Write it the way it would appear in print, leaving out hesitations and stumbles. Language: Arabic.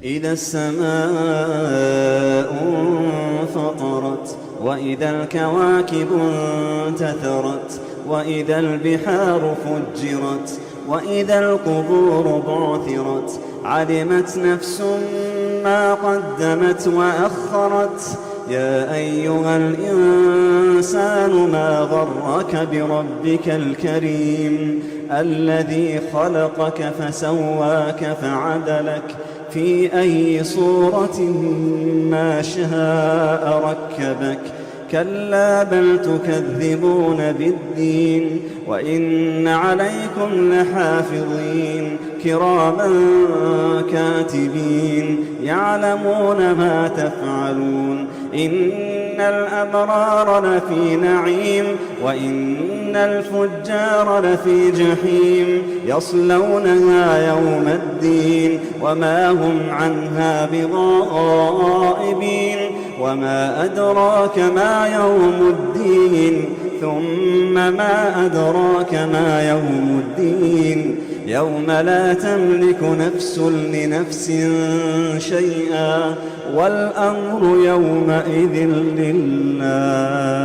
إذا السماء انفطرت وإذا الكواكب انتثرت وإذا البحار فجرت وإذا القبور بعثرت علمت نفس ما قدمت وأخرت يا أيها الإنسان ما غرك بربك الكريم الذي خلقك فسواك فعدلك في أي صورة ما شاء ركبك كلا بل تكذبون بالدين وإن عليكم لحافظين كراما كاتبين يعلمون ما تفعلون إن الأبرار لفي نعيم وإن الفجار لفي جحيم يصلونها يوم الدين وما هم عنها بغائبين وما أدراك ما يوم الدين ثم ما أدراك ما يوم الدين يوم لا تملك نفس لنفس شيئا والأمر يومئذ لله.